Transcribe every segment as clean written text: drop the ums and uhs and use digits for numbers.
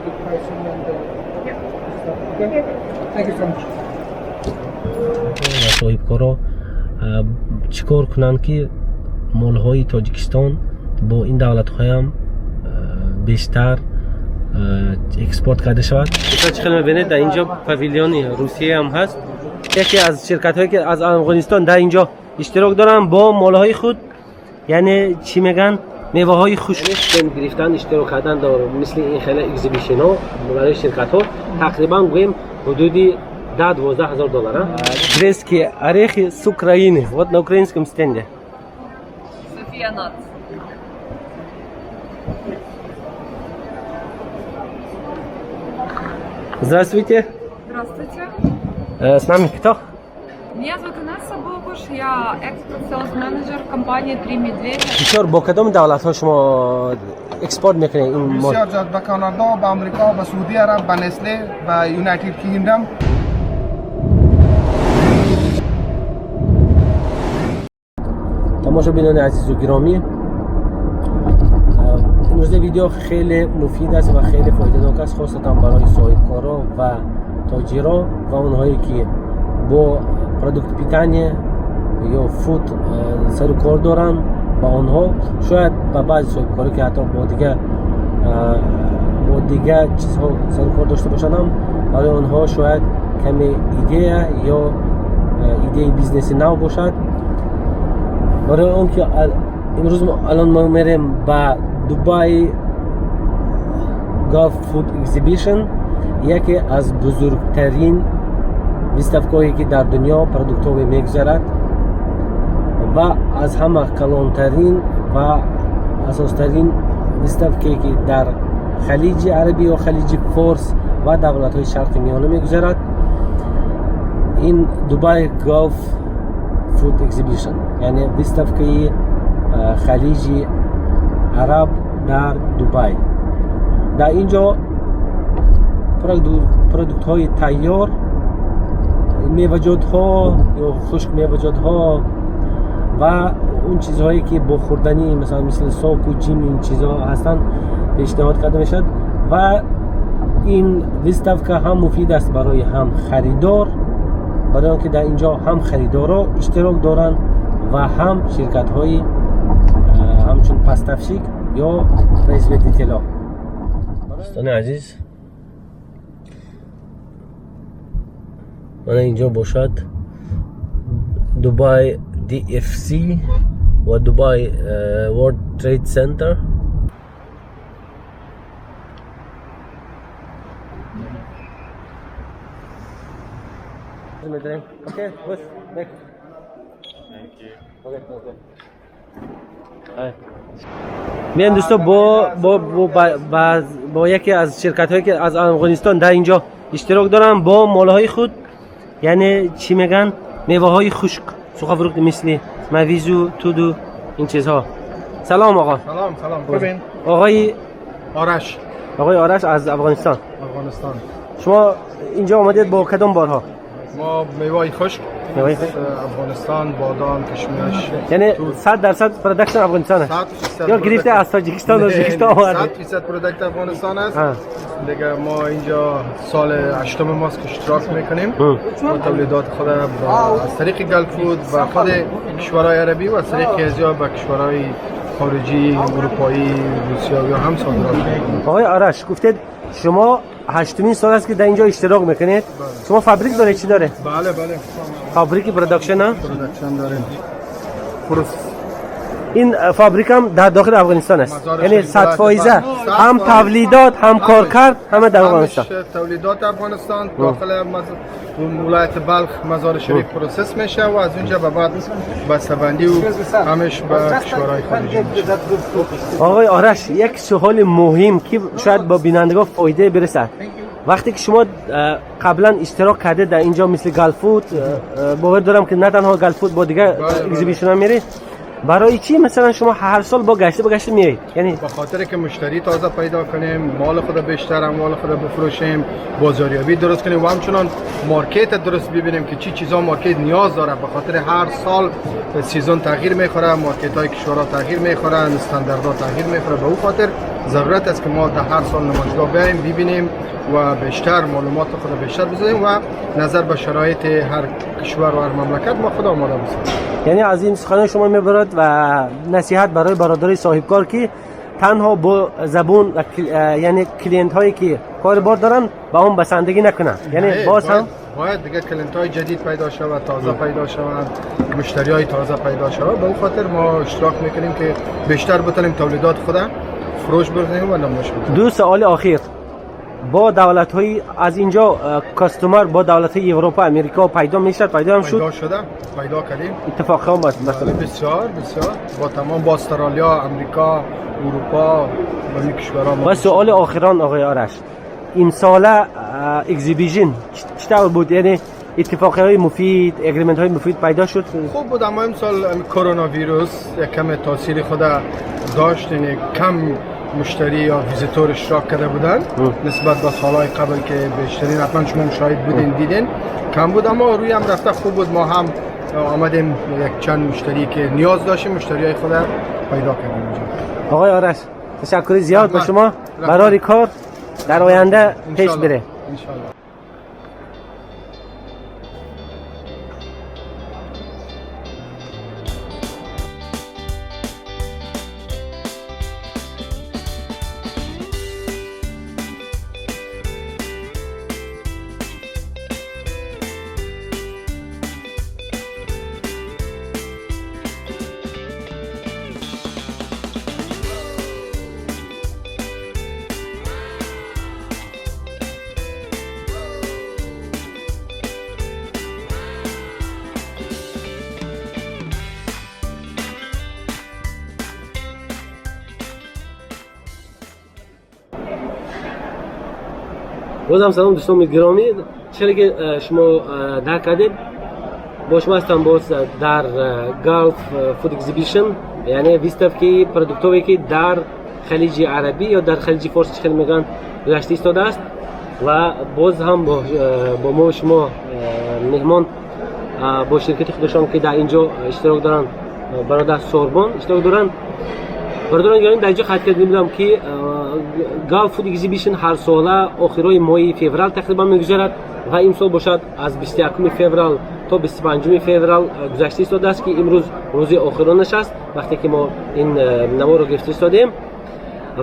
the pricing and the stuff. Okay? Thank you so much. صاحبکارا چیکار کنن که مالهای تاجیکستان با این دولت‌های هم بیشتر اکسپورت کرده شود. چقدر می‌بینید در اینجا پاویلیون روسیه هم هست. یکی از شرکت‌هایی که از افغانستان در اینجا اشتراک دارن با مالهای خود، یعنی چی میگن، میوه‌های خشک گرفتن اشتراک کردن داره. مثل این خیلی اگزیبیشن‌ها برای شرکت‌ها تقریبا گویم حدودی $10,000-12,000. Грецкий орехи с Украины. Вот на украинском стенде. София Нат. Здравствуйте. Здравствуйте. С нами кто? Меня зовут Инесса Богуш, я экспорт-селс-менеджер компании «Три медведя». بسیار با کدام دولت‌ها شما اکسپورت میکنید این مال؟ بسیار زیاد به کانادا، به آمریکا، به سعودی عرب، به نسله، به یونایتد کینگدم. تماشاگران عزیز و گرامی، امروز ویدیو خیلی مفید است و خیلی فایده‌ناک است، خاصتا برای صاحبکارا و تاجرا و اونهایی که با پروداکت پیتانی یا فود سر و کار دارن. با آنها شاید با بعضی صاحبکارا که حتی با دیگه چیزها سر و کار داشته باشن هم برای آنها شاید کمی ایده یا ایده بیزنسی نو باشد. برای اون که امروز الان ما میریم با دبی گالف فود اگزیبیشن، یکی از بزرگترین ویستافکایی که در دنیا پروداکت ها میگذارد و از همه کلانترین و اساسترین ویستافکایی که در خلیج عربی و خلیج فارس و دولت های شرق میانه میگذارد. این دبی گالف فود اگزیبیشن یعنی ویستافکای خلیج عرب در دبی. در اینجا پروداکت های تیار، میوه‌جات ها یا خشک میوه‌جات ها و اون چیزهایی که با خوردنی مثل ساک و جیم این چیزها هستن پیشنهاد کرده میشد. و این ویستافکا هم مفید است برای هم خریدار، برای آنکه در اینجا هم خریدارا اشتراک دارن و هم شرکت های همچون پستفشیک یا پریزویتیتلا. دوستان عزیز، من اینجا باشد دبی DFC و دبی ورلد ترید سنتر. Okay, what's next? Thank you. Okay. میان دوستا با یکی از شرکت هایی که از افغانستان در اینجا اشتراک دارن با مالهای خود، یعنی چی میگن، میوه های خشک، سوخافروخت مثل مویزو، تودو، این چیزها. سلام آقا. سلام. ببین. آقای آرش از افغانستان. شما اینجا آمدید با کدام بارها؟ ما میوه خشک افغانستان، بادام، کشمش، یعنی 100% پروداکشن افغانستان است یا گرفته از تاجیکستان و ازبکستان آمده؟ 100% پروداکت افغانستان است. دیگه ما اینجا سال 8 ماست که اشتراک میکنیم با تولیدات خود از طریق گالف فود و خود کشورهای عربی و از طریق ازیا به کشورهای خارجی، اروپایی، روسیه هم صادرات میکنیم. آقای آرش گفتید شما 8مین سال است که در اینجا اشتراک میکنید. شما فابریک داره چی داره؟ بله. فابریک پروداکشن ها؟ پروداکشن داریم. این فابریک هم در داخل افغانستان است، یعنی 100% هم تولیدات هم کارکرد همه در افغانستان. تولیدات افغانستان داخل ولایت بلخ مزار شریف پروسس میشه و از اونجا به بعد بسته‌بندی و همش به کشورهای خارجی میشه. آقای آرش، یک سوال مهم که شاید با بینندگان فایده برسد، وقتی که شما قبلا اشتراک کرده در اینجا مثل گالف فود، باور دارم که نه تنها گالف فود با دیگه اگزیبیشن ها میرید، برای چی مثلا شما هر سال با گشت میایید؟ یعنی به خاطر که مشتری تازه پیدا کنیم، مال خود بیشتر، مال خود بفروشیم، بازاریابی درست کنیم و همچنان مارکت درست ببینیم که چی چیزا مارکت نیاز داره. به خاطر هر سال سیزن تغییر میخوره، مارکت های کشورها تغییر میخورن، استانداردها تغییر میخوره. به اون خاطر ضرورت است که ما در هر سال نمایشگاه بیاییم ببینیم و بیشتر معلومات خود بیشتر بزنیم و نظر به شرایط هر کشور و هر مملکت ما خود آماده باشیم. یعنی از این سخنان شما میبرد و نصیحت برای برادرای صاحبکار که تنها با زبون و یعنی کلینت هایی که کار بار دارن با اون بسندگی نکنن، یعنی باز هم باید دیگه کلینت های جدید پیدا شود، تازه پیدا شود، مشتری های تازه پیدا شود. به اون خاطر ما اشتراک میکنیم که بیشتر بتونیم تولیدات خود فروش بزنیم و نمایش بدیم. دو سوال اخیر، با دولت های از اینجا کاستومر با دولت های اروپا امریکا پیدا میشد؟ پیدا هم شد؟ پیدا کردیم اتفاق هم باید مثلا بسیار با تمام با استرالیا، امریکا، اروپا و این کشورها. و سوال آخران آقای آرش، این ساله اگزیبیشن چطور بود؟ یعنی اتفاقی های مفید، اگریمنت های مفید پیدا شد؟ خوب بود، اما امسال کرونا ویروس یک کم تاثیر خود داشت، یعنی کم مشتری یا ویزیتور اشتراک کرده بودن نسبت به سالهای قبل که بیشترین حتما شما مشاهد بودین دیدین کم بود، اما روی هم رفته خوب بود. ما هم آمدیم یک چند مشتری که نیاز داشتیم مشتری های خود پیدا کردیم. آقای آرش تشکر زیاد به شما، برای کار در آینده پیش بره انشالله. بازم سلام دوستان گرامی، چرا که شما درک کردید با شما هستم باز در گالف فود اگزیبیشن، یعنی ویستافکی پروداکتایی که در خلیج عربی یا در خلیج فارس چه میگن گذشته ایستاده است و باز هم با ما شما مهمان با شرکت خودشان که در اینجا اشتراک دارن، برادر سوربون اشتراک دارن. برادران گرامی در اینجا خط کردیم بودم که گالف فود اگزیبیشن هر ساله آخرای ماه فوریه تقریبا میگذرد و این سال باشد از 21 فوریه تا 25 فوریه گذشته ایستاده است که امروز روز آخرانش است وقتی که ما این نما رو گرفته ایستادیم.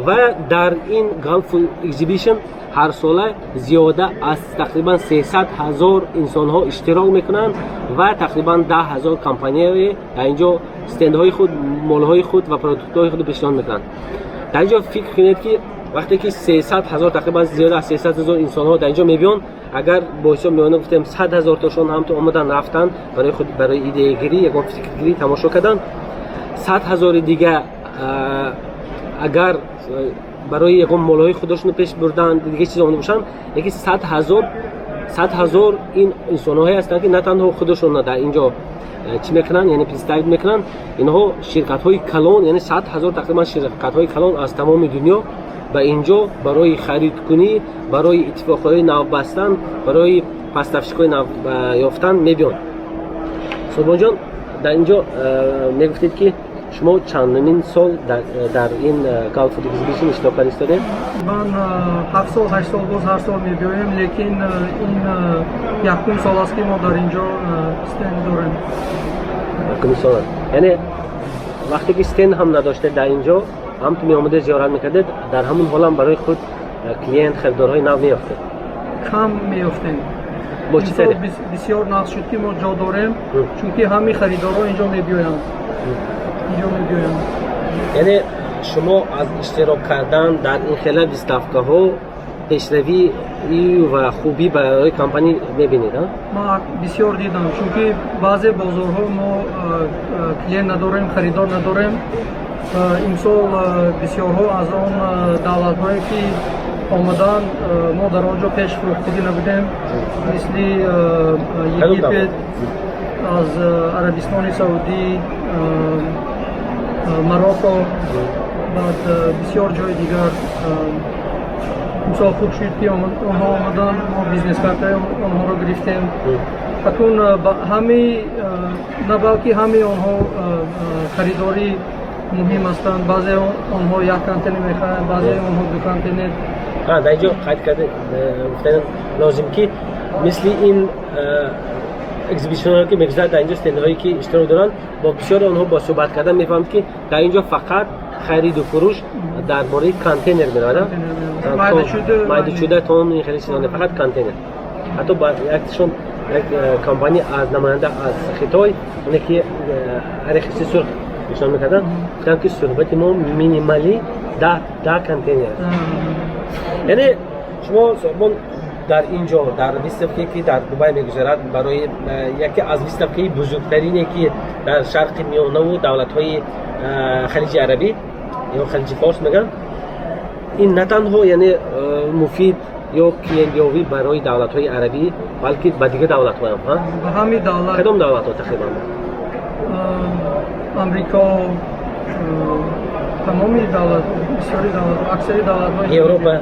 و در این گالف فود اگزیبیشن هر ساله زیاده از تقریبا 300,000 انسان ها اشتراک میکنند و تقریبا 10,000 کمپانی در اینجا استندهای خود، مال های خود و پروداکت های خود پیشنهاد میکنند. در اینجا فکر کنید که وقتی که 300,000 تقریبا زیاده از 300,000 انسان ها در اینجا میبینن، اگر با حساب میانه گفتیم 100,000 تاشون هم تو اومدن رفتن برای خود برای ایده گیری یا فکر گیری تماشا کردن، 100,000 دیگه اگر برای یکم مالهای خودشون پیش بردن دیگه چیز آمده باشن، یکی 100,000 این انسان‌هایی هستند که نه تنها خودشون در اینجا چی میکنن، یعنی پیش‌درد میکنن، اینها شرکت‌های کلان، یعنی 100,000 تقریبا شرکت‌های کلان از تمام دنیا به اینجا برای خرید کنی، برای اتفاقهای نو بستن، برای پس تفشیک‌های نو یافتن میبیان. سلمان جان در اینجا میگفتید که شما چندمین سال در این گالف فود اگزیبیشن اشتراک ایستادید؟ من 7 سال 8 سال باز هر سال میبیایم، لیکن این یکم سال است که ما در اینجا استند داریم. یکم سال، یعنی وقتی که استند هم نداشته در اینجا هم تو میامده زیارت میکردید، در همون حال هم برای خود کلینت خریدارهای نو میافتید؟ کم میافتیم. با چی طریق؟ بسیار نقص شد که ما جا داریم، چون که همه خریدارها اینجا میبیایند. یعنی شما از اشتراک کردن در این خلال ویستافکا ها پیشروی و خوبی برای کمپانی میبینید؟ ما بسیار دیدم، چون که بعضی بازارها ما کلینت نداریم، خریدار نداریم. امسال بسیارها از آن دولت‌هایی که آمدن ما در آنجا پیش فروختگی نبودیم، مثل یگیپت، از عربستان سعودی، مراکو، بعد بسیار جای دیگر. مثال خوب شد که آنها آمدن، ما بیزنس کارتای آنها رو گرفتیم. اکنون همه نه بلکه همه آنها خریداری муҳим ҳастанд. баъзе онҳо як контейнер мехоҳанд, баъзе онҳо ду контейнер. дар инҷо қайд карда гуфтан лозим ки мисли ин экзибитсионҳое ки мегузарад дар инҷо стендҳое ки иштирок доранд, бо бисёри онҳо бо суҳбат кардан мефаҳмед ки дар инҷо фақат хариду фурӯш дар бораи контейнер меравад, майдачуда тон ин хеле чиза не, фақат контейнер. ҳатто якшон як компания аз намоянда аз Хитой оне ки арехиси сурх нишон мекарданд, гуфтанд ки суҳбати мо минимали 10 контейнер. яъне шумо соҳибон дар инҷо дар выставкае ки дар Дубай мегузарад, барои яке аз выставкаи бузургтарине ки дар шарқи миёнаву давлатҳои халиҷи арабӣ ё халиҷи форс меган, ин на танҳо яъне муфид ё клиентёвӣ барои давлатҳои арабӣ, балки ба дигар давлатҳо ҳам ба ҳамин давлат, кадом давлатҳо тақрибан? амрико, тамоми давлатҳо, бисёри давлатҳо, аксари давлатҳои Европа,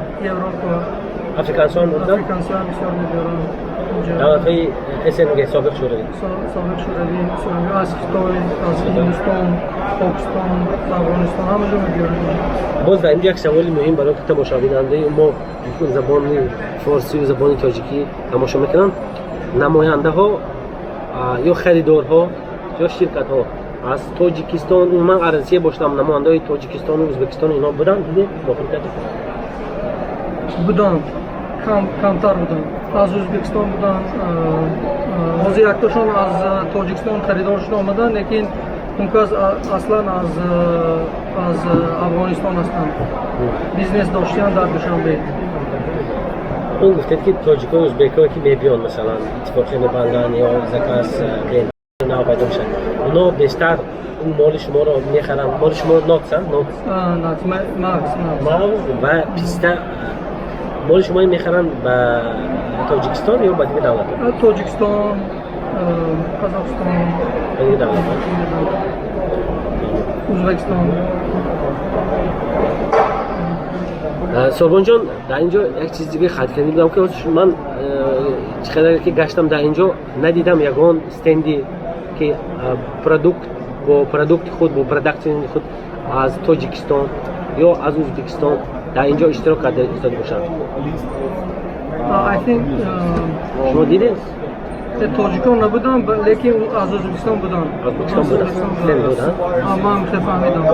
Африканистон буда? Африканистон бисёр медоранд. Давлатҳои СНГ, собиқ шӯравӣ. Собиқ шӯравӣ, аз Хитой, аз Ҳиндустон, Покистон, Афғонистон ҳама ҷо медоранд. боз дар инҷо як саволи муҳим барои тамошобинандаи мо забони форсию забони тоҷикӣ тамошо мекунанд. намояндаҳо ё харидорҳо ё ширкатҳо аз Тоҷикистон, умуман арзия боштам, намояндаҳои Тоҷикистону Ӯзбекистону инҳо буданд диде дохил кардед? Буданд, камтар буданд. Аз Ӯзбекистон буданд. ҳозир яктошон аз Тоҷикистон харидор шуда омаданд, лекин ункас аслан аз Афғонистон ҳастанд. Бизнес доштиянд дар Душанбе. он гуфтед ки тоҷико ӯзбеко ки мебиён масалан иттифоқия мебанданд ё заказ клиент нав пайдо мешад, онҳо бештар моли шуморо мехаранд. моли шумо ноксанд, мав ва писта моли шумо мехаранд ба Тоҷикистон ё ба дигар давлатҳо? Тоҷикистон, Қозоқистон, ба дигар давлатҳо, Ӯзбекистон. Собонҷон, дар инҷо як чизи дига хат карда будам ки ман чӣ қадар ки гаштам дар инҷо надидам ягон стенди ки продукт бо продукти худ бо продаксияи худ аз Тоҷикистон ё аз Ӯзбекистон дар инҷо иштирок карда истода бошанд. шумо дидед? Тоҷикон набуданд, лекин аз Ӯзбекистон буданд. Ӯзбекистон буданд? Ман фаҳмидам.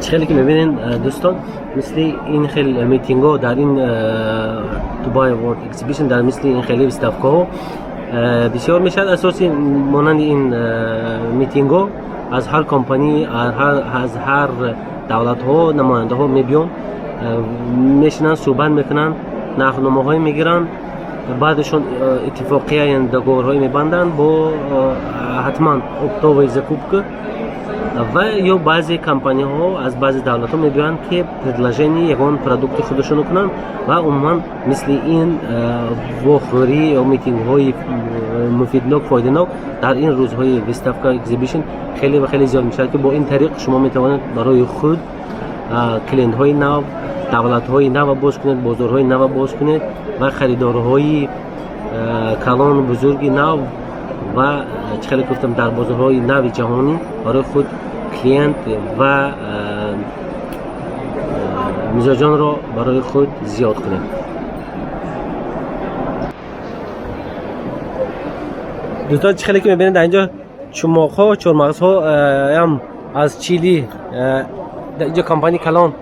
خیلی که میبینین دوستان مثل این خیلی میتینگ ها در این دوبای ورد اکسیبیشن در مثل این خیلی ویستافکا ها بسیار میشد. اساسی مانند این میتینگ ها از هر کمپانی از هر دولت ها نماینده ها میبیان میشنن صحبت میکنن نقدنامه‌های میگیرن بعدشون اتفاقیه یعنی договорهای میبندن با حتما оптовой закупка و یا بعضی کمپانی ها از بعضی دولت ها میبیان که предложение یگان پروداکت خودشون کنن و عموما مثل این واخوری یا میتینگ های مفیدناک فایده‌ناک در این روزهای ویستافکا اکزیبیشن خیلی و خیلی زیاد میشه که با این طریق شما میتوانید برای خود کلینت های نو، دولت های نو باز کنید، بازارهای نو باز کنید و خریدارهای کلان بزرگی نو و خیلی گفتم در بازارهای نو جهانی برای خود کلینت و مزاجان را برای خود زیاد کنید. دوستان خیلی که میبینید در اینجا چماق‌ها، چهارمغزها هم از چیلی در اینجا کمپانی کلان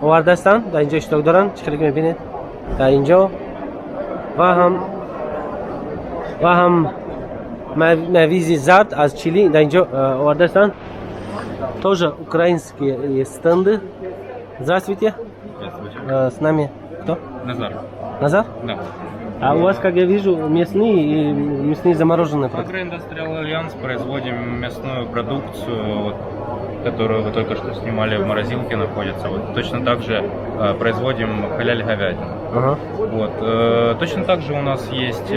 آورده هستند، در اینجا اشتراک دارن. خیلی که میبینید در اینجا و هم مویزی زرد از چیلی در اینجا آورده هستند. Тоже украинские стенды. Здравствуйте. Здравствуйте. С нами кто? Назар. Назар? Да. А у вас, как я вижу, мясные замороженные продукты. Агроиндустриал Альянс производим мясную продукцию, которую вы только что снимали в морозилке находится. Вот точно так же производим халяль говядину. Ага. Вот. Точно так же у нас есть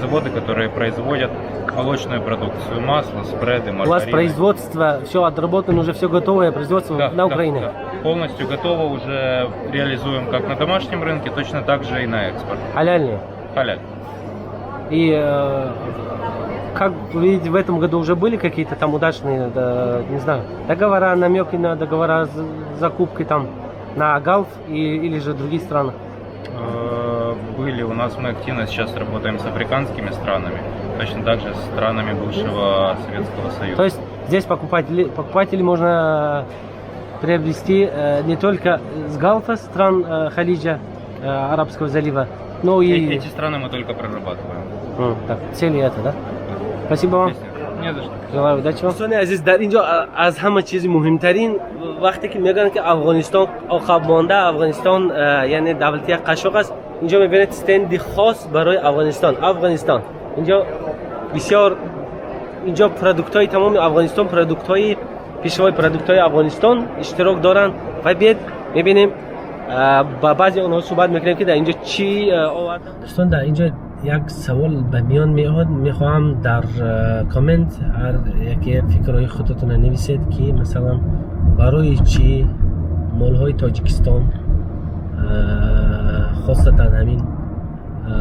заводы, которые производят молочную продукцию, масло, спреды, маргарины. У вас производство, все отработано, уже все готовое производство Да, на Украине? да. Полностью готово, уже реализуем как на домашнем рынке, точно так же и на экспорт. Халяльные? Халяль. И как вы видите, в этом году уже были какие-то там удачные, не знаю, договора, намеки на договора закупки там на Галф или же другие страны? Были у нас, мы активно сейчас работаем с африканскими странами, точно так же с странами бывшего Советского Союза. То есть здесь покупателей можно приобрести не только с Галфа, стран Халиджа, Арабского залива, но и... Эти страны мы только прорабатываем. Так, цели это, да? Спасибо вам. Не за что. желаю удачи вам. دوستان عزیز در اینجا از همه چیز مهمترین وقتی که میگن که افغانستان عقب مانده، افغانستان یعنی دولتی قشاق است، اینجا میبینید استند خاص برای افغانستان اینجا بسیار اینجا پروداکت های تمام افغانستان، پروداکت های پیشوای پروداکت های افغانستان اشتراک دارن و بیاد میبینیم با بعضی اونها صحبت میکنیم که در اینجا چی آورده. دوستان در اینجا یک سوال به میان میاد، میخواهم در کامنت هر یکی فکرهای خودتون نویسید که مثلا برای چی مالهای تاجیکستان خاصتا همین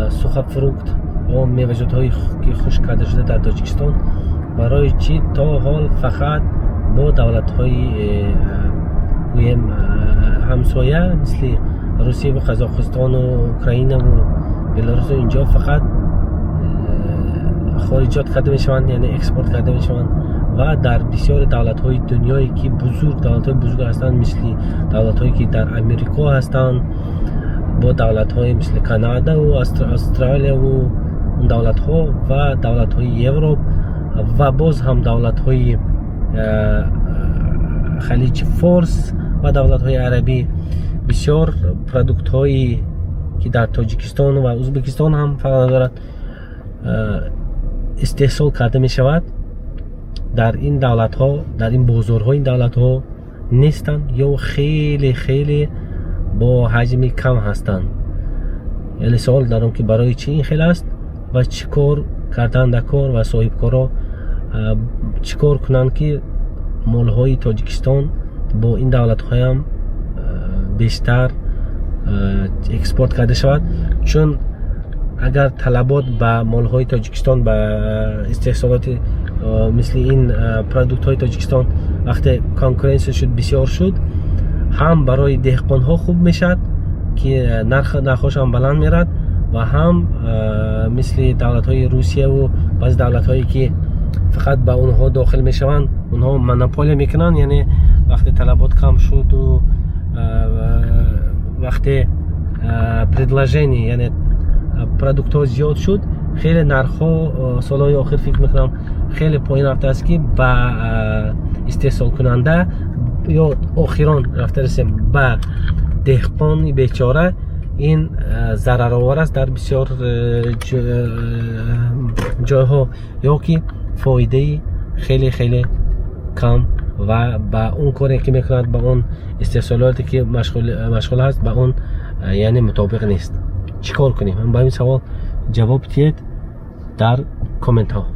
سوخت فروخت و میوه‌جات‌های که خشک کرده شده در تاجیکستان برای چی تا حال فقط با دولت‌های گویم همسایه مثل روسیه و قزاقستان و اوکراین و بلاروس اینجا فقط خارجات کرده میشوند، یعنی اکسپورت کرده میشوند و در بسیار دولت‌های دنیایی که دولت‌های بزرگ هستند مثل دولت‌هایی که در امریکا هستند با دولت‌های مثل کانادا و استرالیا و اون دولت‌ها و دولت‌های اروپا و باز هم دولت‌های خلیج فارس و دولت‌های عربی بسیار پروداکت‌هایی که در تاجیکستان و ازبکستان هم فقط دارد استحصال کرده می شود، در این دولت ها، در این بازارها این دولت ها نیستند یا خیلی خیلی با حجم کم هستند. یعنی سوال دارم که برای چی این خیلی است و چیکار کردن در کار و صاحبکارا چیکار کنند که مال های تاجیکستان با این دولت های هم بیشتر اکسپورت کرده شود، چون اگر طلبات به مال های تاجیکستان به استحصالات مثل این پروداکت های تاجیکستان وقتی کنکورنس شد بسیار شد، هم برای دهقان ها خوب میشد که نرخش هم بلند میرد و هم مثل دولت های روسیه و بعض دولت هایی که فقط به اونها داخل میشوند اونها مونوپولی میکنن، یعنی وقتی طلبات کم شد و وقتی предложение یعنی پروداکت ها زیاد شد، خیلی نرخ ها سالهای آخر فکر میکنم خیلی پایین رفته است که با استحصال کننده یا آخران رفته رسیم با دهقان بیچاره این ضرر آور است در بسیار جایها، یا که فایده خیلی خیلی کم و با اون کاری که میکند با اون استحصالاتی که مشغول هست با اون یعنی مطابق نیست. چیکار کنیم؟ با این سوال جواب بدید در کامنت ها.